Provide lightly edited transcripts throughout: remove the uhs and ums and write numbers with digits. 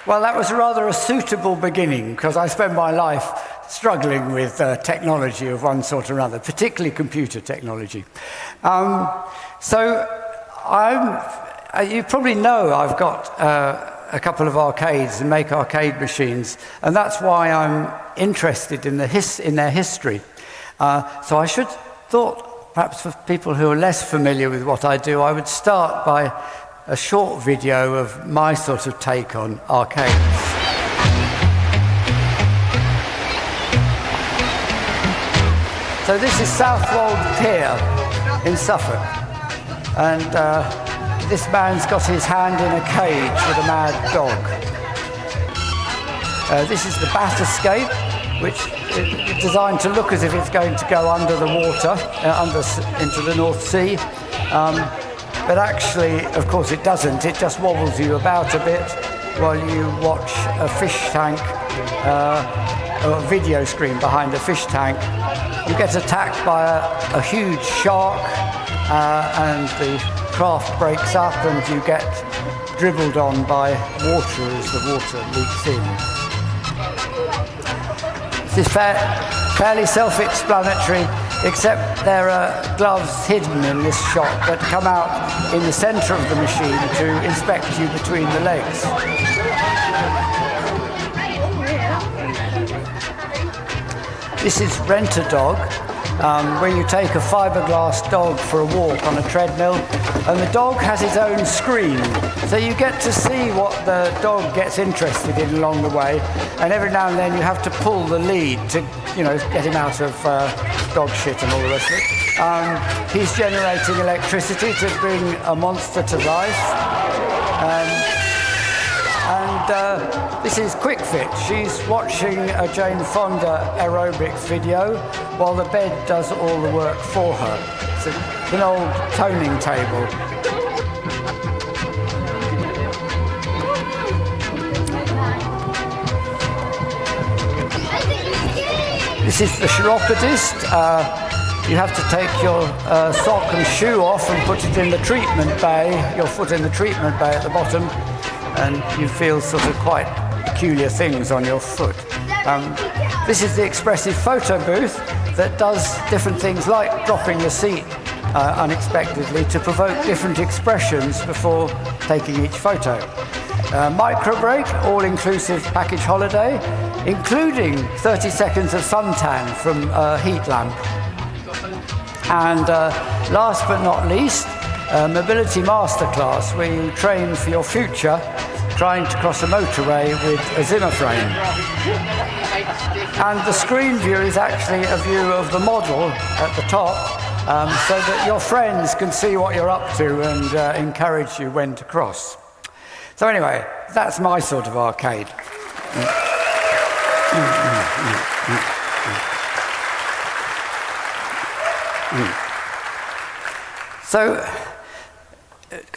Well, that was rather a suitable beginning, because I spent my life struggling with technology of one sort or another, particularly computer technology. You probably know I've got a couple of arcades and make arcade machines, and that's why I'm interested in their history. So I should thought, perhaps for people who are less familiar with what I do, I would start by a short video of my sort of take on arcades. So this is Southwold Pier in Suffolk, and this man's got his hand in a cage with a mad dog. This is the Bat Escape, which is designed to look as if it's going to go under the water, into the North Sea. But actually, of course, it doesn't. It just wobbles you about a bit while you watch a fish tank, or a video screen behind a fish tank. You get attacked by a huge shark, and the craft breaks up, and you get dribbled on by water as the water leaks in. This is fairly self-explanatory, except there are gloves hidden in this shot that come out in the centre of the machine to inspect you between the legs. This is Rent-A-Dog, where you take a fiberglass dog for a walk on a treadmill, and the dog has its own screen, so you get to see what the dog gets interested in along the way, and every now and then you have to pull the lead to, get him out of dog shit and all the rest of it. He's generating electricity to bring a monster to life. This is Quick Fit. She's watching a Jane Fonda aerobics video while the bed does all the work for her. It's an old toning table. This is the chiropodist. You have to take your sock and shoe off and put it in the treatment bay, your foot in the treatment bay at the bottom, and you feel sort of quite peculiar things on your foot. This is the expressive photo booth that does different things like dropping the seat unexpectedly to provoke different expressions before taking each photo. Micro break, all-inclusive package holiday, including 30 seconds of suntan from a heat lamp. And last but not least, mobility masterclass, where you train for your future trying to cross a motorway with a Zimmer frame. And the screen view is actually a view of the model at the top, so that your friends can see what you're up to and encourage you when to cross. So anyway, that's my sort of arcade. So,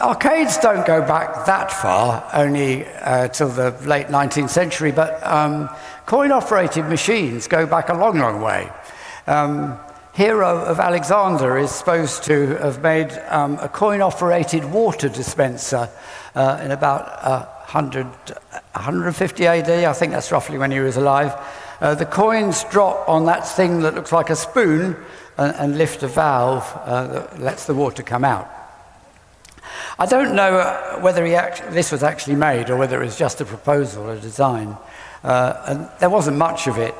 arcades don't go back that far, only till the late 19th century, but coin-operated machines go back a long, long way. Hero of Alexander is supposed to have made a coin-operated water dispenser in about 150 AD, I think that's roughly when he was alive. The coins drop on that thing that looks like a spoon and lift a valve that lets the water come out. I don't know whether this was actually made or whether it was just a proposal, a design. And there wasn't much of it.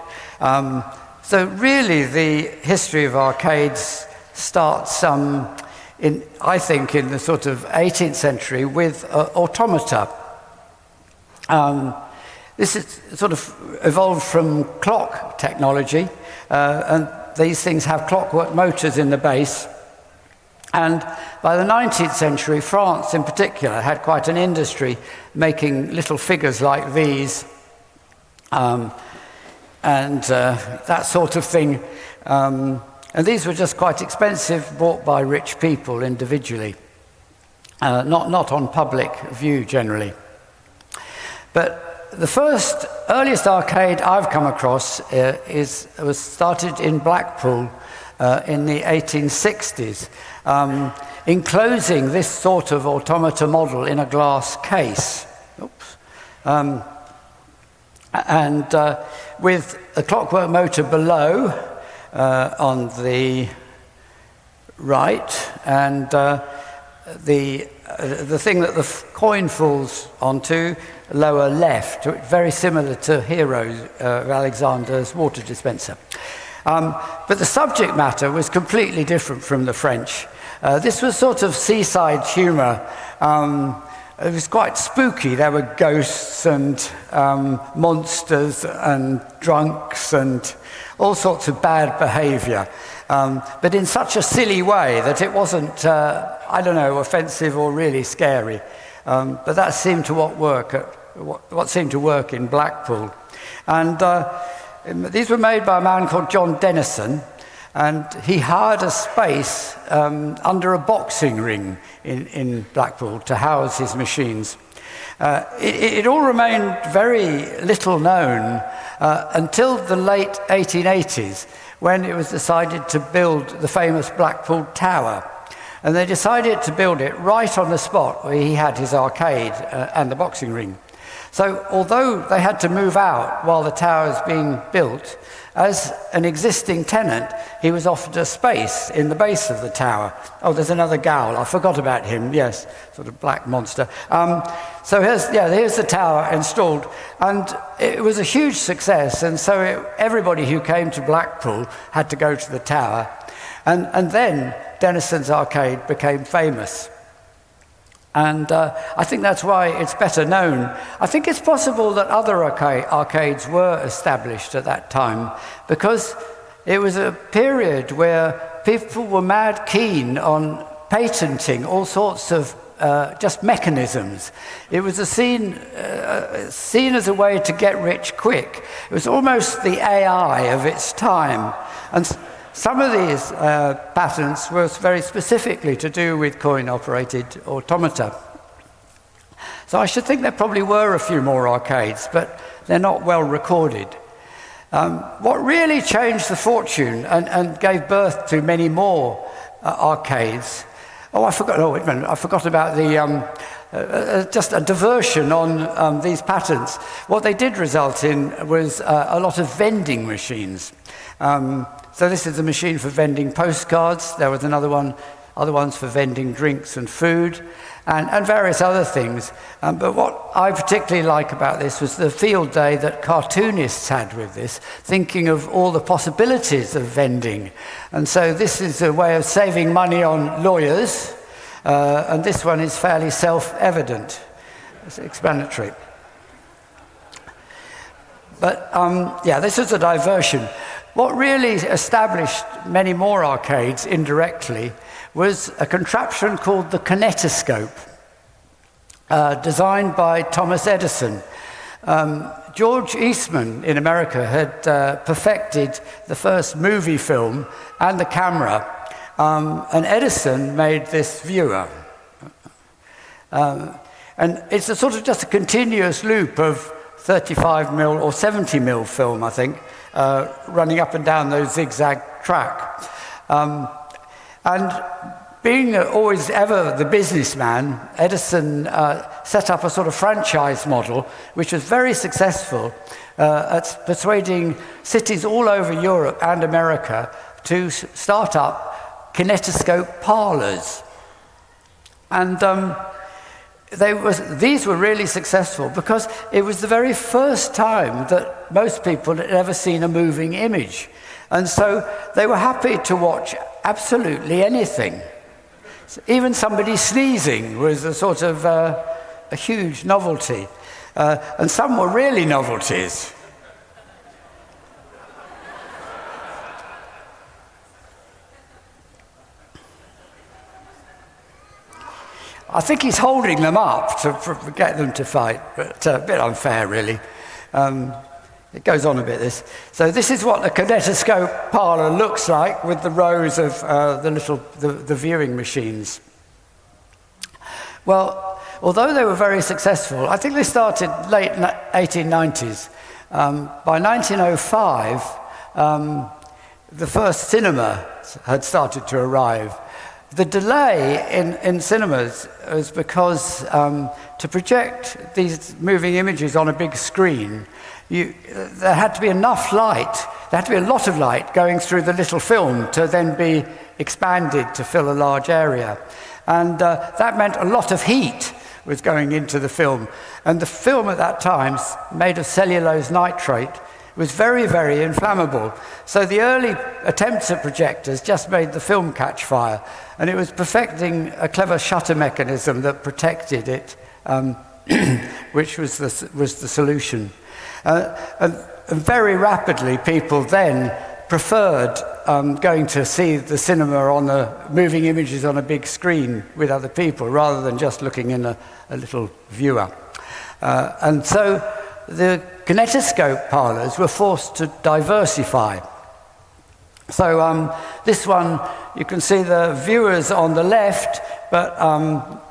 So really the history of arcades starts, I think, in the sort of 18th century with automata. This is sort of evolved from clock technology, and these things have clockwork motors in the base. And by the 19th century, France in particular had quite an industry making little figures like these, and that sort of thing. And these were just quite expensive, bought by rich people individually, not on public view generally. But the earliest arcade I've come across was started in Blackpool in the 1860s, enclosing this sort of automata model in a glass case. Oops. With a clockwork motor below on the right, and the thing that the coin falls onto, lower left, very similar to Hero's of Alexander's water dispenser. But the subject matter was completely different from the French. This was sort of seaside humor. It was quite spooky. There were ghosts and monsters and drunks and all sorts of bad behavior, but in such a silly way that it wasn't, I don't know, offensive or really scary. But that seemed to what seemed to work in Blackpool. And these were made by a man called John Dennison, and he hired a space under a boxing ring in Blackpool to house his machines. It all remained very little known until the late 1880s, when it was decided to build the famous Blackpool Tower. And they decided to build it right on the spot where he had his arcade and the boxing ring. So although they had to move out while the tower was being built, as an existing tenant, he was offered a space in the base of the tower. Oh, there's another Gowl. I forgot about him. Yes, sort of black monster. So here's the tower installed. And it was a huge success. And so everybody who came to Blackpool had to go to the tower. And then Dennison's Arcade became famous. And I think that's why it's better known. I think it's possible that other arcades were established at that time, because it was a period where people were mad keen on patenting all sorts of just mechanisms. It was seen as a way to get rich quick. It was almost the AI of its time. And some of these patents were very specifically to do with coin-operated automata. So I should think there probably were a few more arcades, but they're not well recorded. What really changed the fortune and gave birth to many more arcades... Oh, I forgot. Oh, wait a minute. I forgot about the just a diversion on these patents. What they did result in was a lot of vending machines. So this is a machine for vending postcards. There was other ones for vending drinks and food, and various other things. But what I particularly like about this was the field day that cartoonists had with this, thinking of all the possibilities of vending. And so this is a way of saving money on lawyers, and this one is fairly self-evident. It's explanatory. But this is a diversion. What really established many more arcades indirectly was a contraption called the kinetoscope, designed by Thomas Edison. George Eastman in America had perfected the first movie film and the camera, and Edison made this viewer. And it's a sort of just a continuous loop of 35mm or 70mm film, I think, running up and down those zigzag track. And being always ever the businessman, Edison set up a sort of franchise model, which was very successful at persuading cities all over Europe and America to start up kinetoscope parlors. And these were really successful because it was the very first time that most people had ever seen a moving image. And so they were happy to watch absolutely anything. Even somebody sneezing was a sort of a huge novelty. And some were really novelties. I think he's holding them up to get them to fight, but a bit unfair, really. It goes on a bit, this. So this is what the kinetoscope parlor looks like with the rows of the viewing machines. Well, although they were very successful, I think they started late 1890s. By 1905, the first cinema had started to arrive. The delay in cinemas was because to project these moving images on a big screen, there had to be enough light, there had to be a lot of light going through the little film to then be expanded to fill a large area. And that meant a lot of heat was going into the film. And the film at that time, made of cellulose nitrate, was very, very inflammable. So the early attempts at projectors just made the film catch fire, and it was perfecting a clever shutter mechanism that protected it, which was the solution. And very rapidly, people then preferred going to see the cinema on moving images on a big screen with other people, rather than just looking in a little viewer. And so the kinetoscope parlours were forced to diversify. So this one, you can see the viewers on the left, but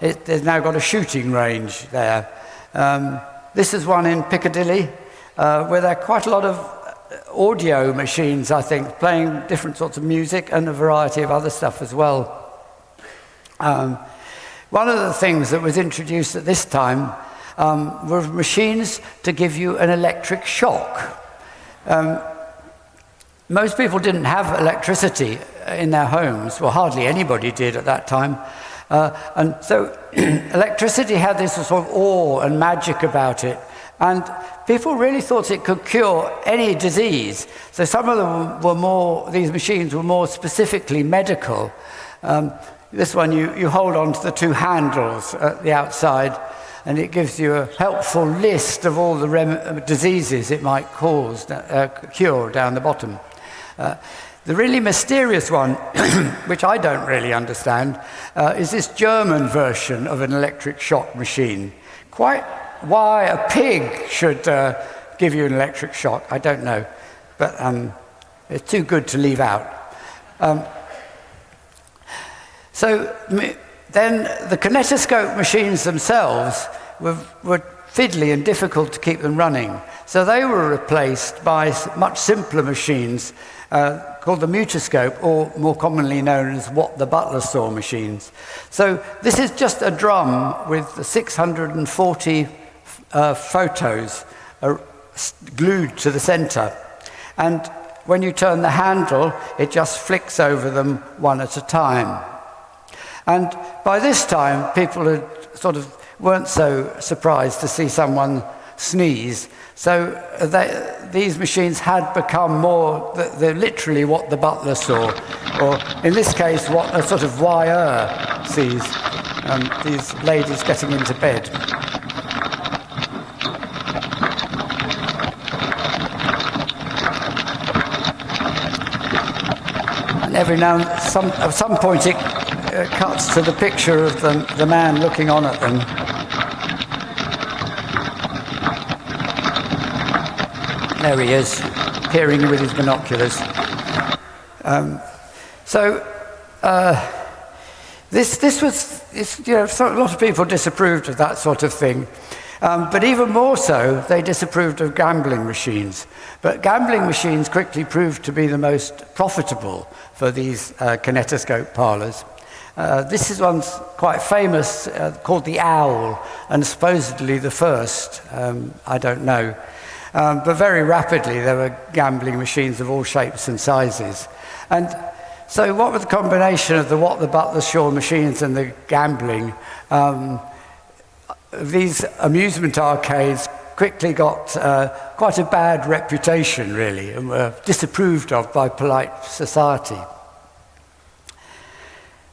they've now got a shooting range there. This is one in Piccadilly, where there are quite a lot of audio machines, I think, playing different sorts of music and a variety of other stuff as well. One of the things that was introduced at this time were machines to give you an electric shock. Most people didn't have electricity in their homes. Well, hardly anybody did at that time. And so electricity had this sort of awe and magic about it. And people really thought it could cure any disease. So some of them were these machines were more specifically medical. This one, you hold on to the two handles at the outside, and it gives you a helpful list of all the diseases it might cure down the bottom. The really mysterious one, which I don't really understand, is this German version of an electric shock machine. Quite why a pig should give you an electric shock, I don't know, but it's too good to leave out. So then the kinetoscope machines themselves were fiddly and difficult to keep them running. So they were replaced by much simpler machines called the mutoscope, or more commonly known as what the butler saw machines. So this is just a drum with 640 photos glued to the center. And when you turn the handle, it just flicks over them one at a time. And by this time, people weren't so surprised to see someone sneeze. So these machines had become more, they're literally what the butler saw, or in this case, what a sort of voyeur sees, these ladies getting into bed. And every now and at some point it cuts to the picture of the man looking on at them. There he is, peering with his binoculars. This was, a lot of people disapproved of that sort of thing. But even more so, they disapproved of gambling machines. But gambling machines quickly proved to be the most profitable for these kinetoscope parlours. This is one quite famous, called the Owl, and supposedly the first, I don't know. But very rapidly there were gambling machines of all shapes and sizes. And so what was the combination of what the butler saw machines and the gambling? These amusement arcades quickly got quite a bad reputation, really, and were disapproved of by polite society.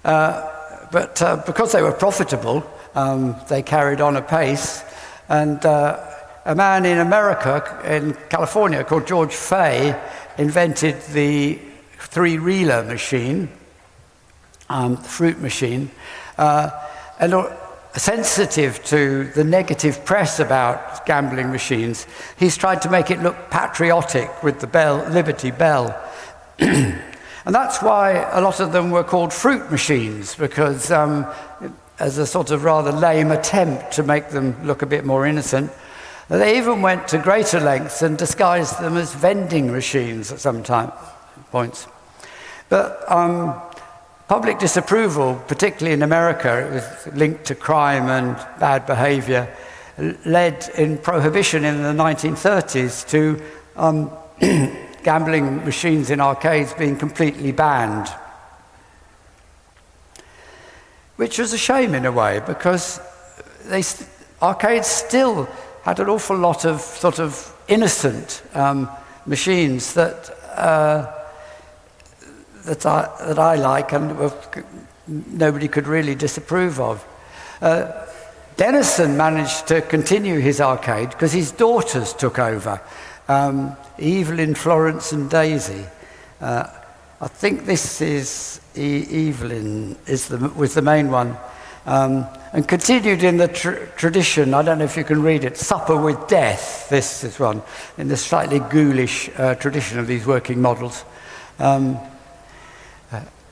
But because they were profitable, they carried on apace, and a man in America, in California, called George Fay, invented the three-reeler machine, the fruit machine, and sensitive to the negative press about gambling machines, he's tried to make it look patriotic with the Liberty Bell. And that's why a lot of them were called fruit machines, because as a sort of rather lame attempt to make them look a bit more innocent, they even went to greater lengths and disguised them as vending machines at some points. But public disapproval, particularly in America, it was linked to crime and bad behavior, led in prohibition in the 1930s to gambling machines in arcades being completely banned. Which was a shame in a way, because arcades still had an awful lot of sort of innocent machines that I like and nobody could really disapprove of. Denison managed to continue his arcade because his daughters took over, Evelyn, Florence and Daisy. I think this is Evelyn was the main one, and continued in the tradition. I don't know if you can read it, Supper with Death. This is one in the slightly ghoulish tradition of these working models. And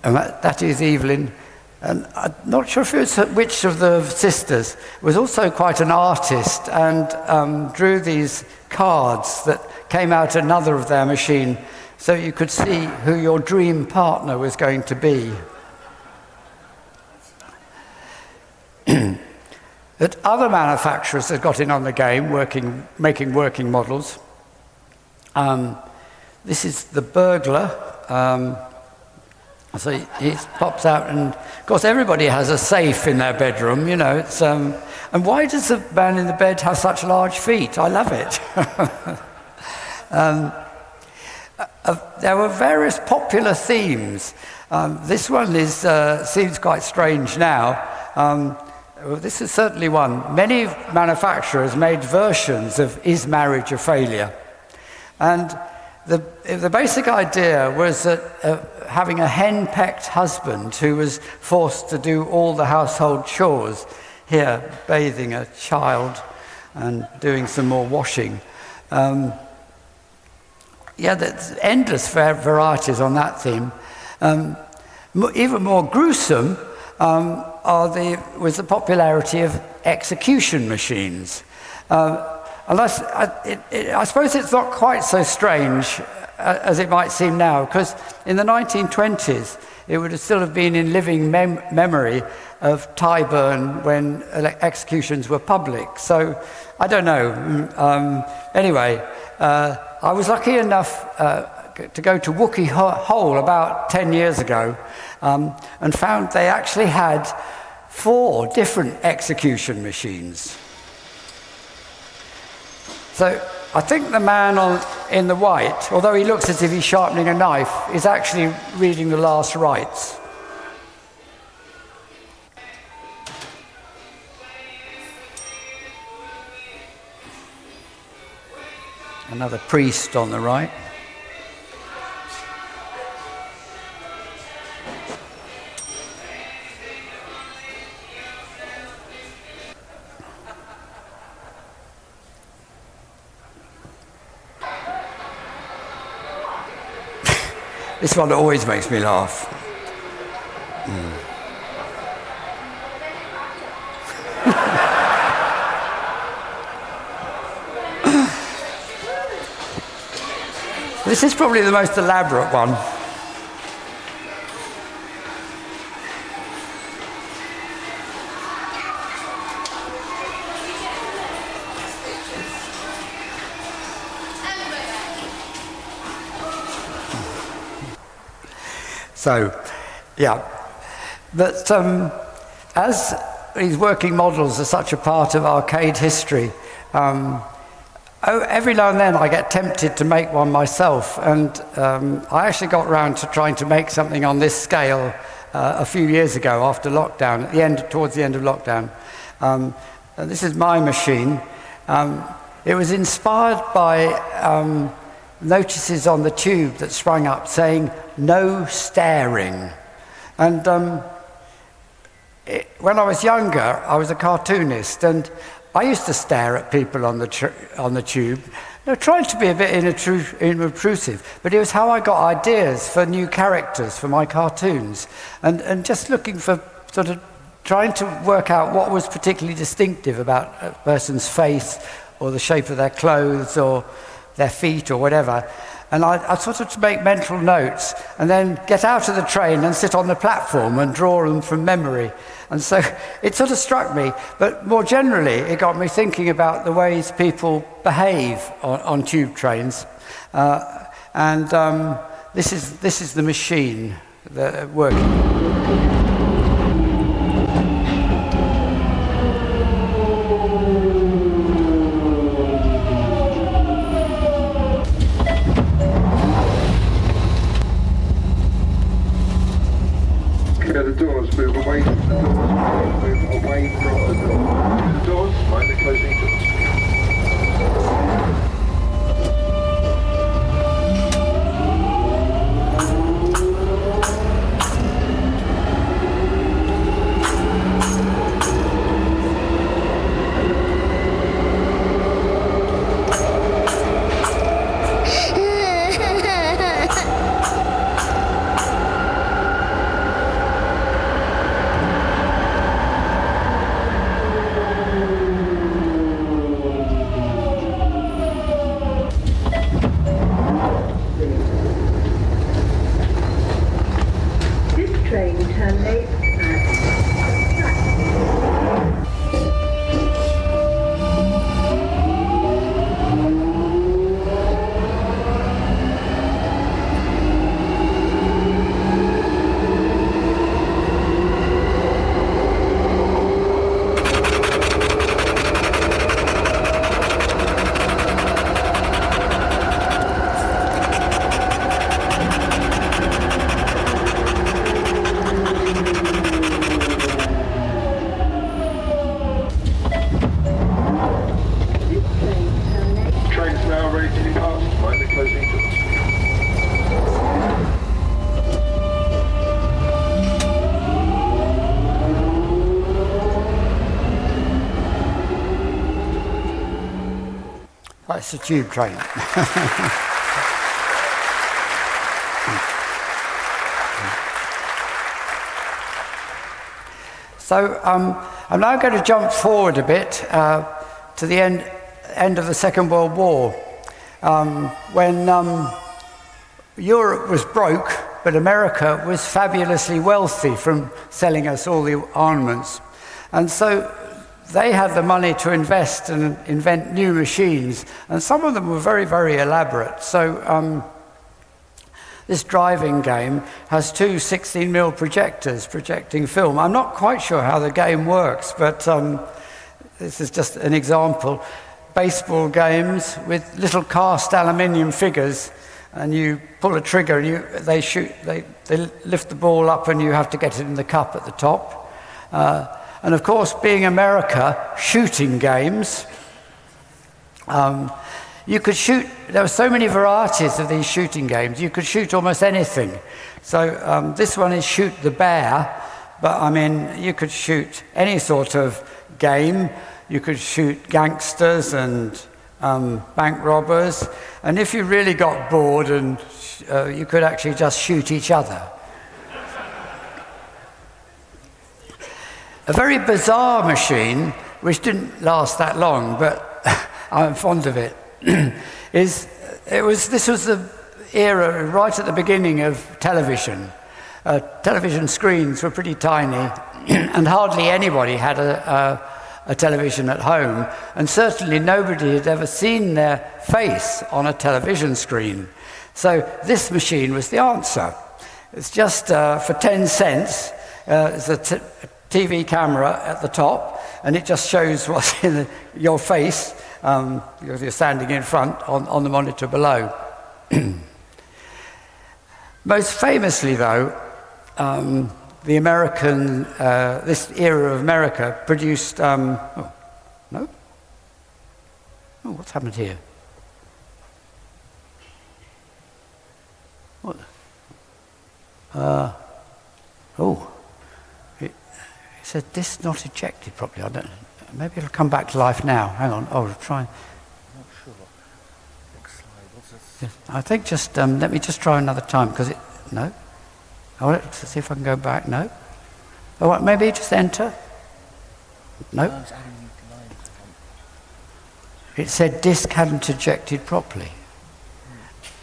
that is Evelyn. And I'm not sure if it was which of the sisters was also quite an artist and drew these cards that came out another of their machine, so you could see who your dream partner was going to be. That other manufacturers had got in on the game, making working models. This is the burglar. So he pops out, and of course everybody has a safe in their bedroom, you know. It's, and why does the man in the bed have such large feet? I love it. There were various popular themes. This one seems quite strange now. Well, this is certainly one. Many manufacturers made versions of Is Marriage a Failure? And the basic idea was that having a hen-pecked husband who was forced to do all the household chores, here bathing a child and doing some more washing. Yeah, there's endless varieties on that theme. Even more gruesome was the popularity of execution machines. Unless, I suppose it's not quite so strange as it might seem now, because in the 1920s, it would still have been in living memory of Tyburn when executions were public. So, I don't know. Anyway, I was lucky enough to go to Wookey Hole about 10 years ago and found they actually had 4 different execution machines. So I think the man in the white, although he looks as if he's sharpening a knife, is actually reading the last rites. Another priest on the right. This one always makes me laugh. This is probably the most elaborate one. So, yeah, but as these working models are such a part of arcade history, every now and then I get tempted to make one myself, and I actually got around to trying to make something on this scale a few years ago after lockdown, towards the end of lockdown. This is my machine. It was inspired by notices on the tube that sprang up saying, "No staring." And when I was younger, I was a cartoonist, and I used to stare at people on the tube, trying to be a bit unobtrusive, but it was how I got ideas for new characters for my cartoons, and just looking for sort of trying to work out what was particularly distinctive about a person's face or the shape of their clothes or their feet or whatever. And I sort of make mental notes and then get out of the train and sit on the platform and draw them from memory. And so it sort of struck me, but more generally, it got me thinking about the ways people behave on tube trains. This is the machine that working. The doors, move away from the doors, move away from the doors. The doors, mind the closing doors. That's a tube train. So I'm now going to jump forward a bit to the end of the Second World War, when Europe was broke, but America was fabulously wealthy from selling us all the armaments. And so they had the money to invest and invent new machines, and some of them were very, very elaborate. So this driving game has two 16mm projectors projecting film. I'm not quite sure how the game works, but this is just an example. Baseball games with little cast aluminium figures, and you pull a trigger and they shoot, they lift the ball up and you have to get it in the cup at the top. And of course, being America, shooting games. You could shoot, there were so many varieties of these shooting games, you could shoot almost anything. So this one is Shoot the Bear, but I mean, you could shoot any sort of game. You could shoot gangsters and bank robbers, and if you really got bored, and you could actually just shoot each other. A very bizarre machine, which didn't last that long, but I'm fond of it, this was the era right at the beginning of television. Television screens were pretty tiny, and hardly anybody had a television at home, and certainly nobody had ever seen their face on a television screen. So this machine was the answer. It's just for 10 cents, it's a TV camera at the top, and it just shows what's in your face. You're standing in front on the monitor below. Most famously, though, the American, this era of America produced, oh, no? Oh, what's happened here? What? It said this not ejected properly. I don't know. Maybe it'll come back to life now. Hang on. Oh, try. I'm not sure. Next slide. What's this? Yes, I think just let me just try another time, because it. No. Let's see if I can go back. No. Oh, what, maybe just enter. No. It said disk hadn't ejected properly.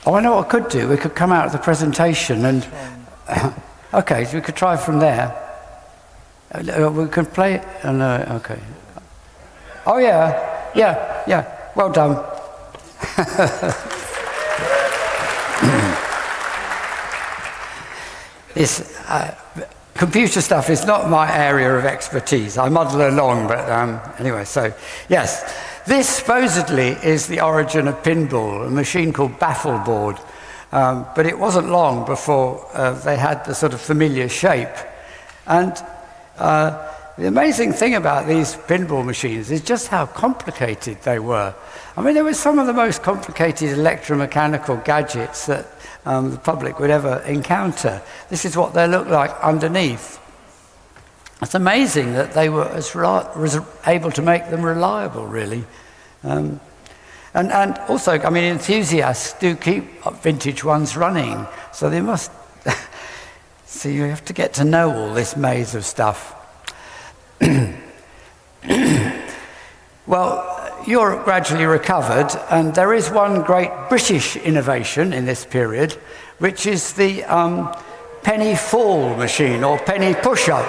Oh, I know what I could do. We could come out of the presentation and... okay, so we could try from there. We could play it. Okay. Oh, yeah. Well done. This computer stuff is not my area of expertise. I muddle along, but anyway, so yes. This supposedly is the origin of pinball, a machine called baffleboard. But it wasn't long before they had the sort of familiar shape. And the amazing thing about these pinball machines is just how complicated they were. I mean, they were some of the most complicated electromechanical gadgets that the public would ever encounter. This is what they look like underneath. It's amazing that they were able to make them reliable, really. And also, I mean, enthusiasts do keep vintage ones running, so they must... So you have to get to know all this maze of stuff. Well, Europe gradually recovered, and there is one great British innovation in this period, which is the penny fall machine, or penny push-up,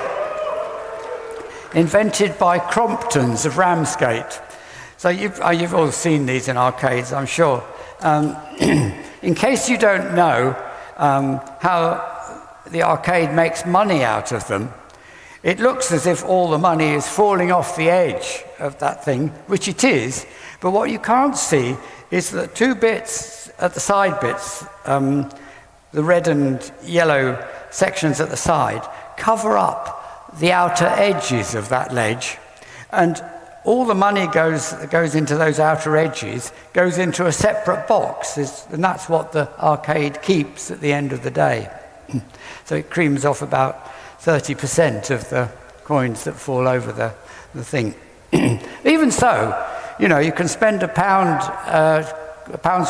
invented by Cromptons of Ramsgate. So you've all seen these in arcades, I'm sure. In case you don't know how the arcade makes money out of them, it looks as if all the money is falling off the edge of that thing, which it is, but what you can't see is that two bits at the side bits, the red and yellow sections at the side, cover up the outer edges of that ledge, and all the money goes into those outer edges, goes into a separate box, and that's what the arcade keeps at the end of the day. So it creams off about 30% of the coins that fall over the thing. Even so, you know, you can spend a pound's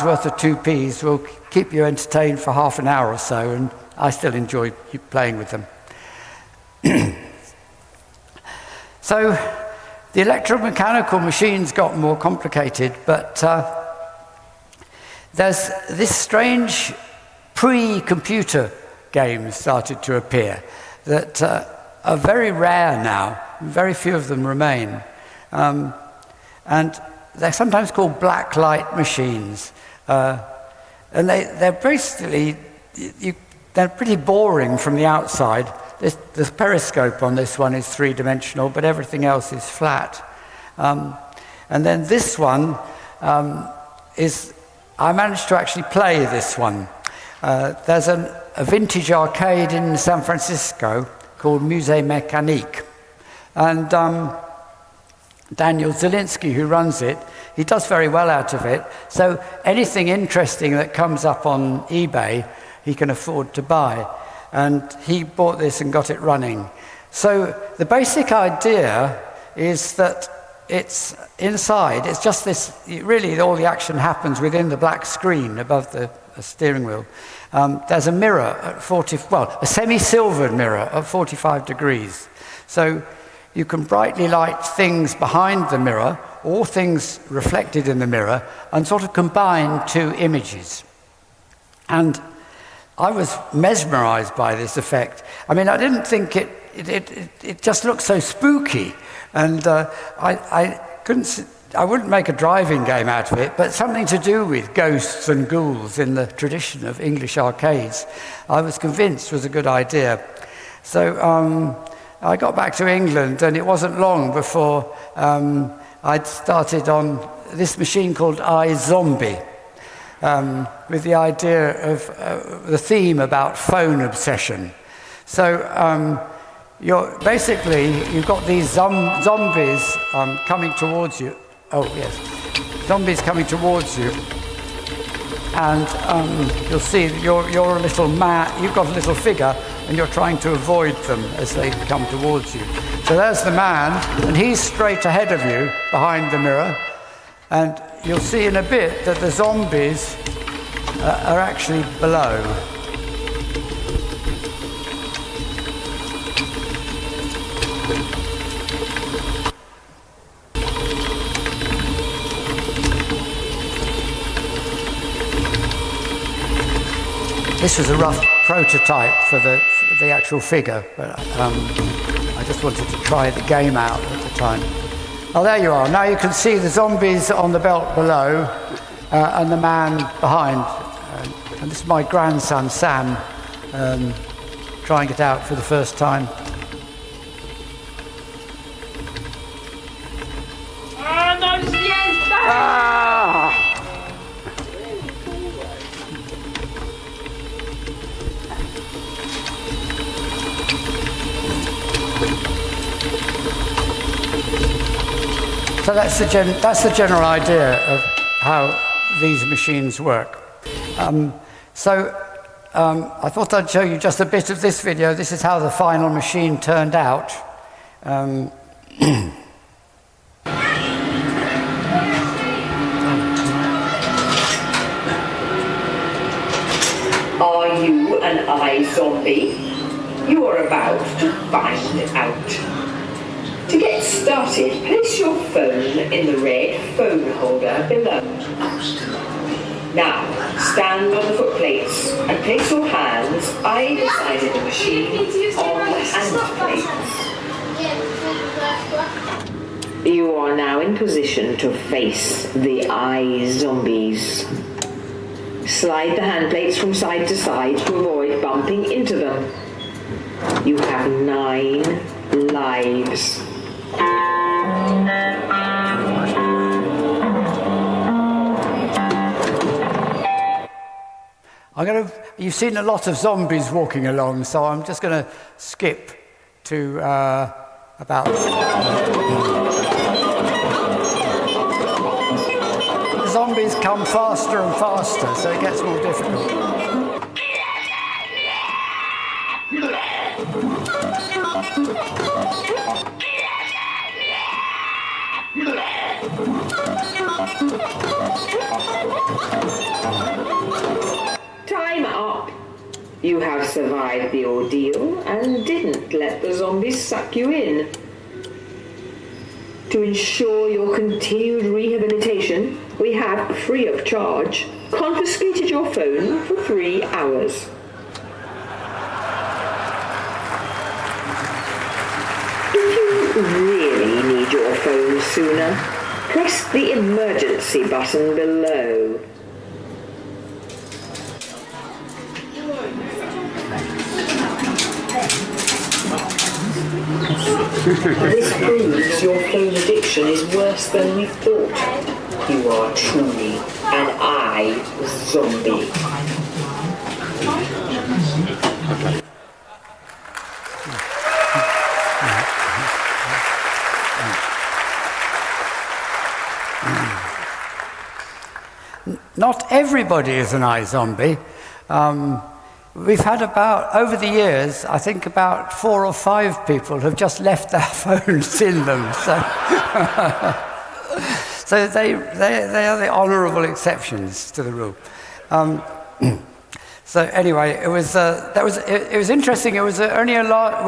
worth of 2p's will keep you entertained for half an hour or so, and I still enjoy playing with them. So the electromechanical machines got more complicated, but there's this strange pre-computer games started to appear that are very rare now. Very few of them remain. And they're sometimes called black light machines. And they're basically, they're pretty boring from the outside. The periscope on this one is three-dimensional, but everything else is flat. And then this one I managed to actually play this one. There's a vintage arcade in San Francisco called Musée Mécanique. And Daniel Zielinski, who runs it, he does very well out of it. So anything interesting that comes up on eBay, he can afford to buy. And he bought this and got it running. So the basic idea is that it's inside, it's just this, really all the action happens within the black screen above the steering wheel. There's a mirror at a semi-silvered mirror at 45 degrees. So you can brightly light things behind the mirror or things reflected in the mirror and sort of combine two images. And I was mesmerized by this effect. I mean, I didn't think it just looked so spooky. And I wouldn't make a driving game out of it, but something to do with ghosts and ghouls in the tradition of English arcades, I was convinced was a good idea. So I got back to England, and it wasn't long before I'd started on this machine called iZombie, with the idea of the theme about phone obsession. So you've got these zombies coming towards you. Oh, yes. Zombies coming towards you. And you'll see that you're a little man, you've got a little figure, and you're trying to avoid them as they come towards you. So there's the man, and he's straight ahead of you, behind the mirror. And you'll see in a bit that the zombies are actually below. This was a rough prototype for the actual figure, but I just wanted to try the game out at the time. Oh, there you are. Now you can see the zombies on the belt below and the man behind. And this is my grandson, Sam, trying it out for the first time. So that's the general idea of how these machines work. I thought I'd show you just a bit of this video. This is how the final machine turned out. Are you an iZombie? You are about to find out. To get started, place your phone in the red phone holder below. Now, stand on the footplates and place your hands either side of the machine on the hand plates. You are now in position to face the iZombies. Slide the hand plates from side to side to avoid bumping into them. You have 9 lives. You've seen a lot of zombies walking along, so I'm just going to skip to about... The zombies come faster and faster, so it gets more difficult. Time up. You have survived the ordeal and didn't let the zombies suck you in. To ensure your continued rehabilitation, we have, free of charge, confiscated your phone for 3 hours. If you really need your phone sooner, press the emergency button below. This proves your phone addiction is worse than we thought. You are truly an iZombie. Not everybody is an iZombie. We've had over the years, I think about 4 or 5 people have just left their phones in them. So they are the honourable exceptions to the rule. So anyway, it was interesting. It was only a lot.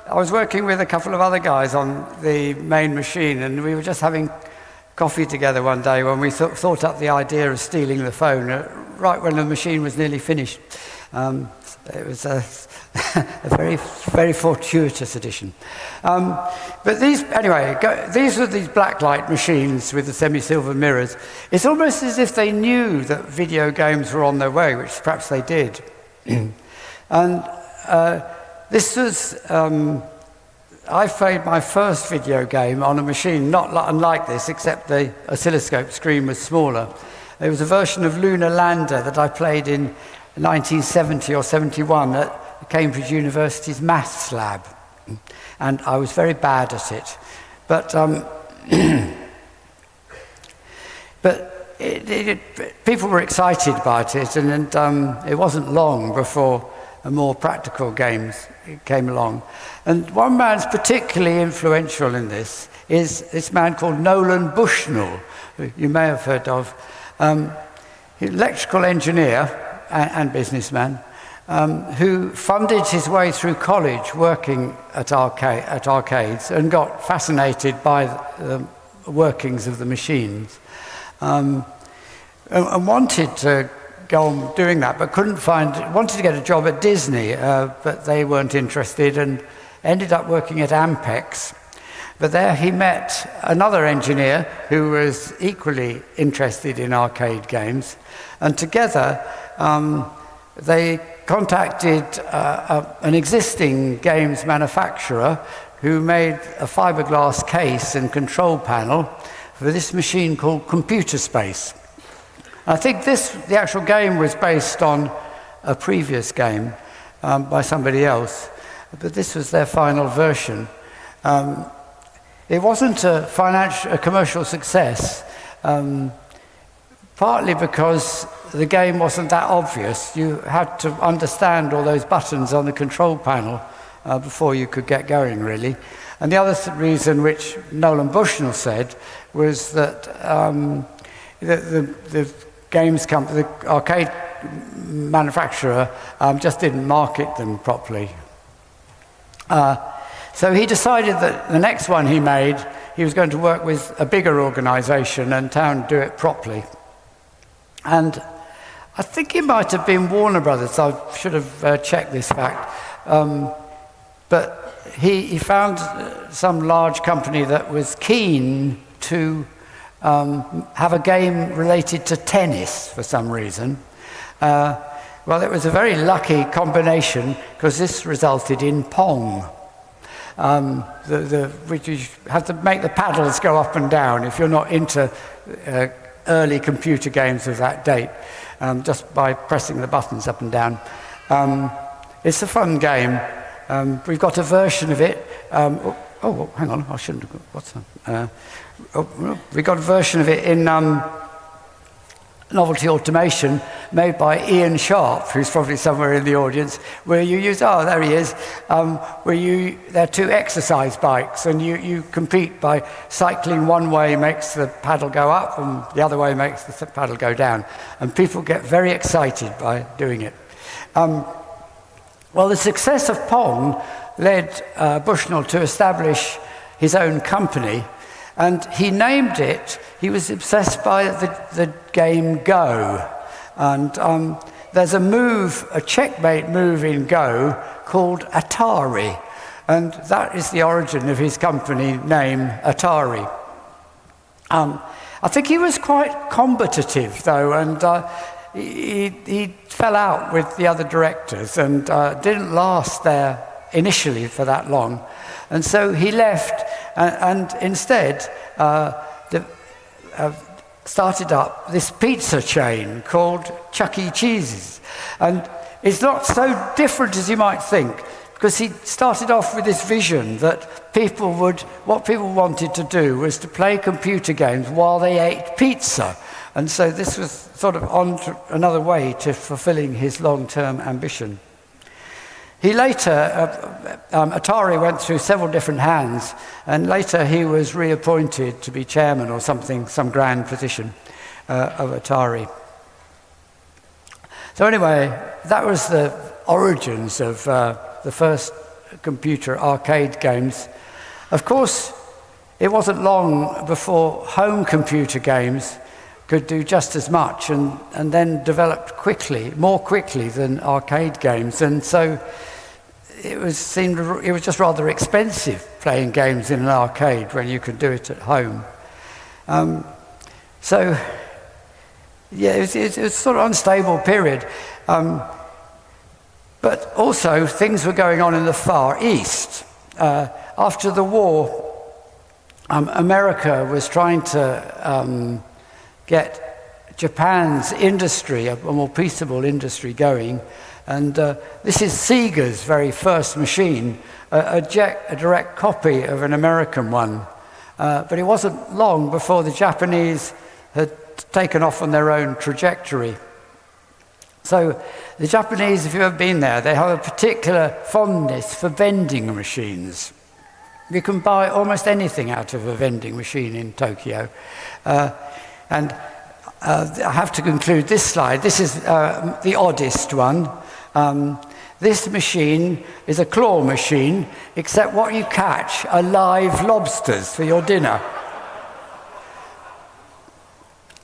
I was working with a couple of other guys on the main machine, and we were just having coffee together one day when we thought up the idea of stealing the phone right when the machine was nearly finished. It was a very, very fortuitous addition. But these were these blacklight machines with the semi-silver mirrors. It's almost as if they knew that video games were on their way, which perhaps they did. And this was... I played my first video game on a machine not unlike this, except the oscilloscope screen was smaller. It was a version of Lunar Lander that I played in 1970 or 71 at Cambridge University's maths lab. And I was very bad at it. But, people were excited about it, and it wasn't long before more practical games came along. And one man's particularly influential in this is this man called Nolan Bushnell, who you may have heard of. Electrical engineer and businessman, who funded his way through college working at arcades and got fascinated by the workings of the machines, and wanted to go on doing that, but wanted to get a job at Disney, but they weren't interested, and ended up working at Ampex. But there he met another engineer who was equally interested in arcade games, and together they contacted an existing games manufacturer who made a fiberglass case and control panel for this machine called Computer Space. I think the actual game was based on a previous game by somebody else, but this was their final version. It wasn't a commercial success, partly because the game wasn't that obvious. You had to understand all those buttons on the control panel before you could get going, really. And the other reason, which Nolan Bushnell said, was that the games company, the arcade manufacturer, just didn't market them properly. So he decided that the next one he made, he was going to work with a bigger organisation and try and do it properly. And I think it might have been Warner Brothers. I should have checked this fact. But he found some large company that was keen to have a game related to tennis for some reason. Well, it was a very lucky combination, because this resulted in Pong. Which you have to make the paddles go up and down if you're not into early computer games of that date, just by pressing the buttons up and down. It's a fun game. We've got a version of it. Hang on, I shouldn't have got, what's that? We got a version of it in Novelty Automation, made by Ian Sharp, who's probably somewhere in the audience, where you use, there he is, there are two exercise bikes, and you compete by cycling one way makes the paddle go up, and the other way makes the paddle go down. And people get very excited by doing it. Well, the success of Pong led Bushnell to establish his own company, and he named it, he was obsessed by the game Go. And there's a checkmate move in Go called Atari. And that is the origin of his company name, Atari. I think he was quite combative, though, and he fell out with the other directors and didn't last there initially for that long. And so he left and instead started up this pizza chain called Chuck E. Cheese's. And it's not so different as you might think, because he started off with this vision that what people wanted to do was to play computer games while they ate pizza. And so this was sort of on to another way to fulfilling his long-term ambition. He later, Atari went through several different hands, and later he was reappointed to be chairman or something, some grand position of Atari. So anyway, that was the origins of the first computer arcade games. Of course, it wasn't long before home computer games could do just as much, and then developed more quickly than arcade games. And so it was just rather expensive playing games in an arcade when you could do it at home. It was sort of unstable period. But also things were going on in the Far East. After the war, America was trying to get Japan's industry, a more peaceable industry, going. And this is Sega's very first machine, a direct copy of an American one. But it wasn't long before the Japanese had taken off on their own trajectory. So the Japanese, if you've ever been there, they have a particular fondness for vending machines. You can buy almost anything out of a vending machine in Tokyo. And I have to conclude this slide. This is the oddest one. This machine is a claw machine, except what you catch are live lobsters for your dinner.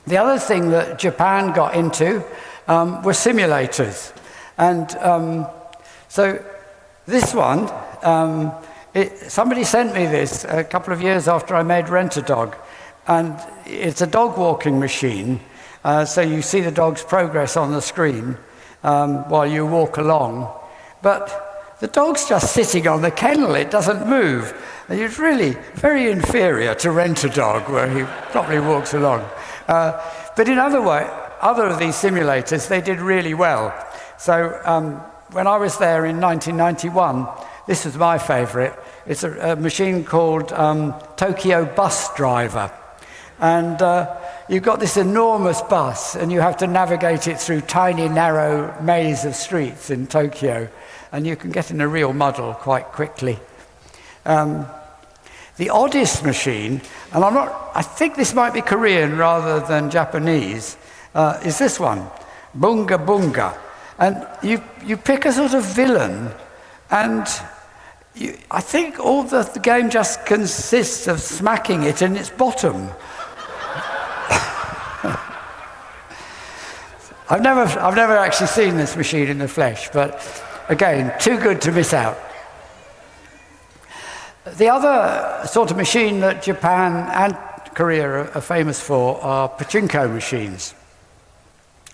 The other thing that Japan got into were simulators. And so this one, somebody sent me this a couple of years after I made Rent-A-Dog. And it's a dog walking machine. So you see the dog's progress on the screen while you walk along. But the dog's just sitting on the kennel, it doesn't move. And it's really very inferior to Rent-A-Dog, where he probably walks along. But in other of these simulators, they did really well. So when I was there in 1991, this was my favorite. It's a machine called Tokyo Bus Driver. And you've got this enormous bus, and you have to navigate it through tiny, narrow maze of streets in Tokyo. And you can get in a real muddle quite quickly. The oddest machine, and I think this might be Korean rather than Japanese, is this one, Bunga Bunga. And you pick a sort of villain, and I think all the game just consists of smacking it in its bottom. I've never actually seen this machine in the flesh, but again, too good to miss out. The other sort of machine that Japan and Korea are famous for are pachinko machines.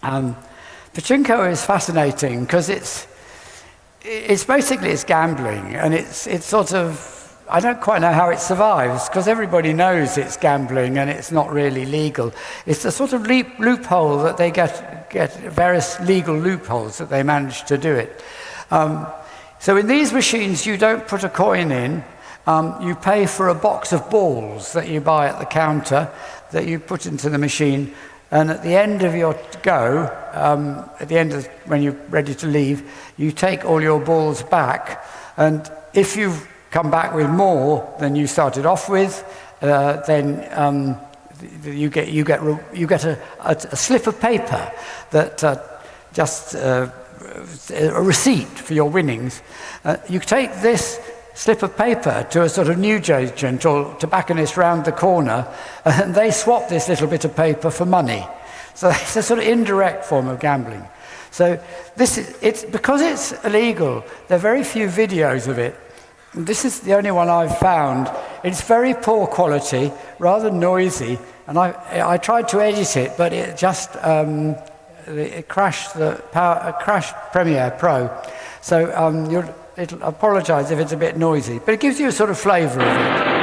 Pachinko is fascinating because it's basically gambling, and it's sort of, I don't quite know how it survives because everybody knows it's gambling and it's not really legal. It's a sort of loophole that they get various legal loopholes that they manage to do it. So in these machines, you don't put a coin in. You pay for a box of balls that you buy at the counter that you put into the machine. And at the end of your go, at the end of when you're ready to leave, you take all your balls back. And if you've come back with more than you started off with, then you get a slip of paper that just a receipt for your winnings. You take this slip of paper to a sort of newsagent or tobacconist round the corner, and they swap this little bit of paper for money. So it's a sort of indirect form of gambling. So it's because it's illegal, there are very few videos of it. This is the only one I've found. It's very poor quality, rather noisy, and I tried to edit it, but it just it crashed crashed Premiere Pro. So I apologise if it's a bit noisy, but it gives you a sort of flavour of it.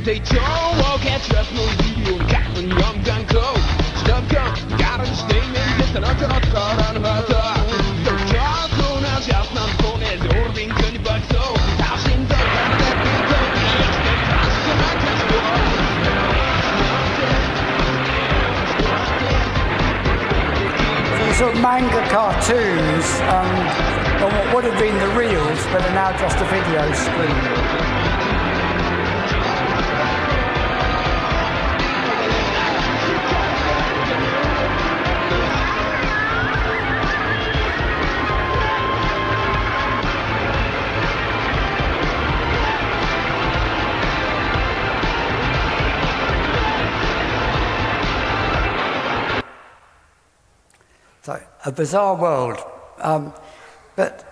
They don't walk at trust no you got when young gun close. Stop gun, got a statement, just another car on the matter. The car thrown out just not phone as ordering 20 bucks so. House in the that we go, These sort of manga cartoons are what would have been the reels, but are now just a video screen. So, a bizarre world, but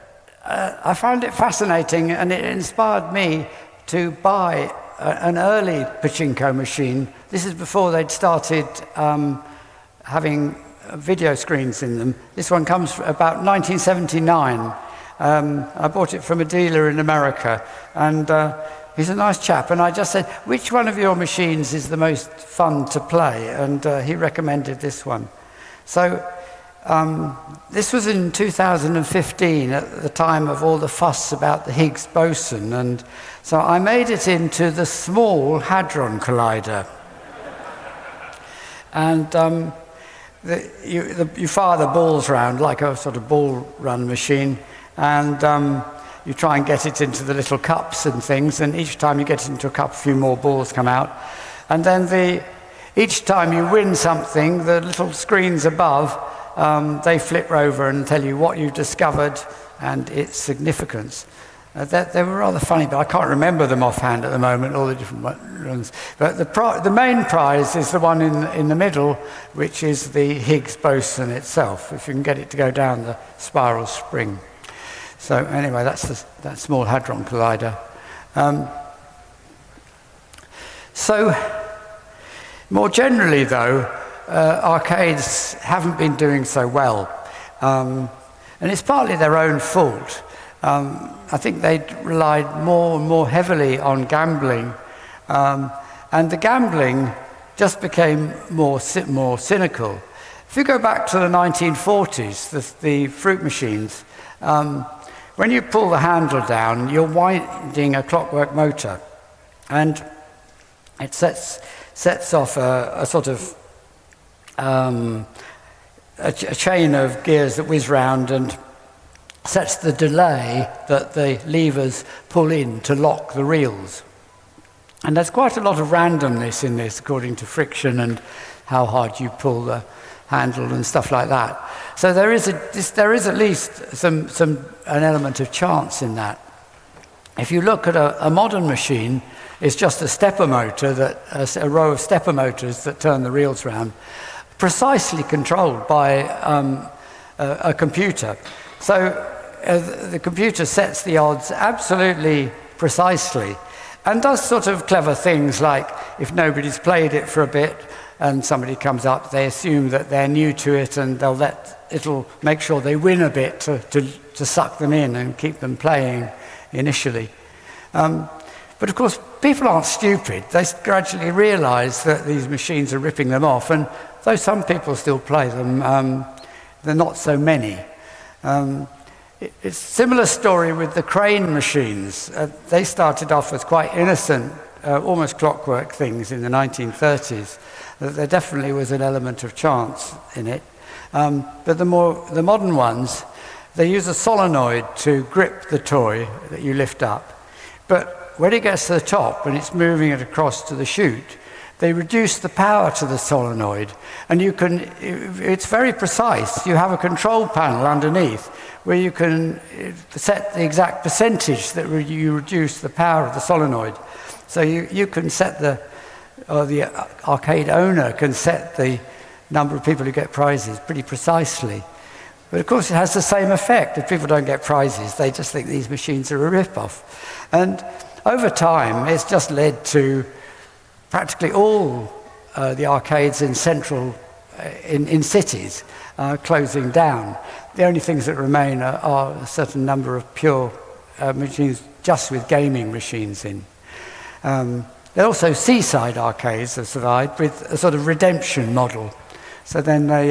I found it fascinating, and it inspired me to buy an early pachinko machine. This is before they'd started having video screens in them. This one comes from about 1979. I bought it from a dealer in America, and he's a nice chap, and I just said, which one of your machines is the most fun to play? And he recommended this one. So this was in 2015, at the time of all the fuss about the Higgs boson, and so I made it into the Small Hadron Collider. And you fire the balls round like a sort of ball run machine, and you try and get it into the little cups and things, and each time you get it into a cup, a few more balls come out. And then each time you win something, the little screens above, they flip over and tell you what you've discovered and its significance. They were rather funny, but I can't remember them offhand at the moment, all the different ones. But the main prize is the one in the middle, which is the Higgs boson itself, if you can get it to go down the spiral spring. So anyway, that's that Small Hadron Collider. So more generally, though, arcades haven't been doing so well. And it's partly their own fault. I think they relied more and more heavily on gambling. And the gambling just became more cynical. If you go back to the 1940s, the fruit machines, when you pull the handle down, you're winding a clockwork motor. And it sets off a sort of a chain of gears that whiz round and sets the delay that the levers pull in to lock the reels. And there's quite a lot of randomness in this, according to friction and how hard you pull the handle and stuff like that. So there is at least an element of chance in that. If you look at a modern machine, it's just a stepper motor, a row of stepper motors that turn the reels round, precisely controlled by a computer. So the computer sets the odds absolutely precisely and does sort of clever things like, if nobody's played it for a bit and somebody comes up, they assume that they're new to it and it'll make sure they win a bit to suck them in and keep them playing initially. But of course, people aren't stupid. They gradually realize that these machines are ripping them off, and though some people still play them, they're not so many. It's a similar story with the crane machines. They started off as quite innocent, almost clockwork things in the 1930s. There definitely was an element of chance in it. But the modern ones, they use a solenoid to grip the toy that you lift up. But when it gets to the top and it's moving it across to the chute, they reduce the power to the solenoid, and it's very precise. You have a control panel underneath where you can set the exact percentage that you reduce the power of the solenoid. So you can set the arcade owner can set the number of people who get prizes pretty precisely. But of course it has the same effect. If people don't get prizes, they just think these machines are a rip-off. And over time, it's just led to practically all the arcades in cities closing down. The only things that remain are a certain number of pure machines just with gaming machines in. There are also seaside arcades that survived with a sort of redemption model. So then they,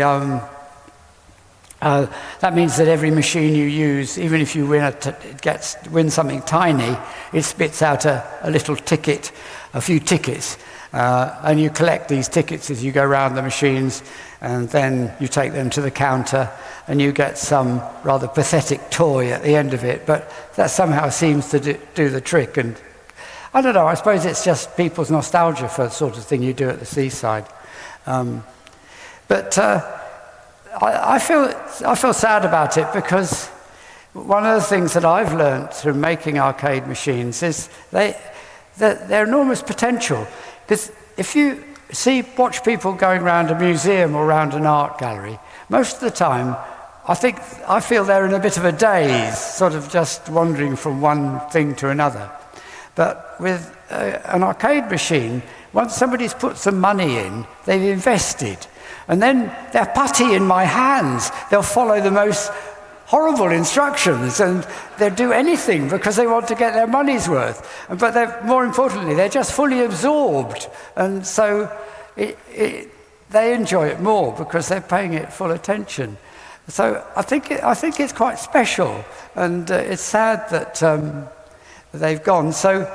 that means that every machine you use, even if you win something tiny, it spits out a little ticket, a few tickets. And you collect these tickets as you go around the machines, and then you take them to the counter and you get some rather pathetic toy at the end of it, but that somehow seems to do the trick. And I don't know, I suppose it's just people's nostalgia for the sort of thing you do at the seaside. But I feel sad about it, because one of the things that I've learned through making arcade machines is they're enormous potential. Because if you watch people going around a museum or around an art gallery, most of the time I feel they're in a bit of a daze, sort of just wandering from one thing to another. But with an arcade machine, once somebody's put some money in, they've invested. And then they're putty in my hands. They'll follow the most horrible instructions, and they'll do anything because they want to get their money's worth. But more importantly, they're just fully absorbed. And so they enjoy it more because they're paying it full attention. So I think it's quite special, and it's sad that they've gone. So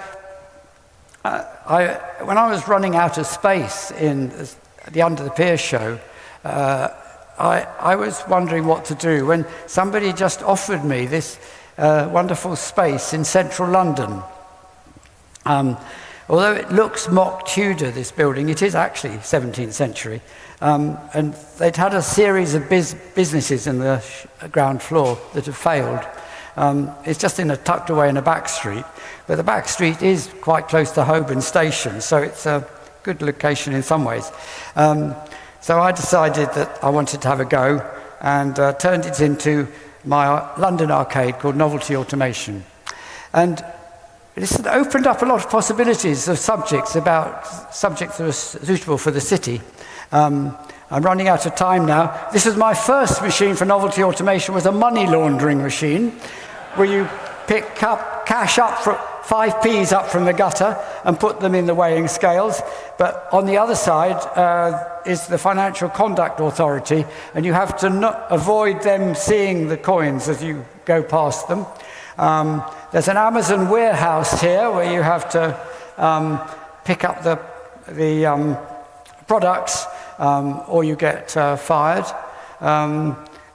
when I was running out of space in the Under the Pier show, I was wondering what to do when somebody just offered me this wonderful space in central London, Although it looks mock Tudor, this building, it is actually 17th century. And they'd had a series of businesses in the ground floor that have failed. It's just tucked away in a back street, but the back street is quite close to Holborn Station, so it's a good location in some ways. So I decided that I wanted to have a go and turned it into my London arcade called Novelty Automation. And it's opened up a lot of possibilities of subjects that are suitable for the city. I'm running out of time now. This was my first machine for Novelty Automation, was a money laundering machine, where you pick up cash up from 5p's up from the gutter and put them in the weighing scales. But on the other side is the Financial Conduct Authority, and you have to avoid them seeing the coins as you go past them. There's an Amazon warehouse here where you have to pick up the products or you get fired.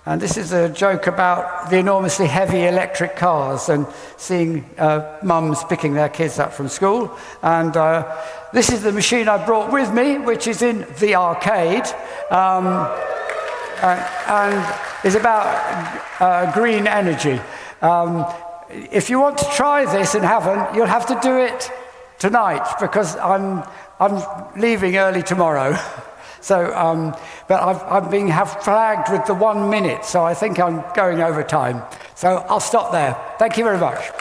And this is a joke about the enormously heavy electric cars and seeing mums picking their kids up from school. And this is the machine I brought with me, which is in the arcade, and is about green energy. If you want to try this and haven't, you'll have to do it tonight, because I'm leaving early tomorrow. So, but I've been flagged with the 1 minute, so I think I'm going over time. So I'll stop there. Thank you very much.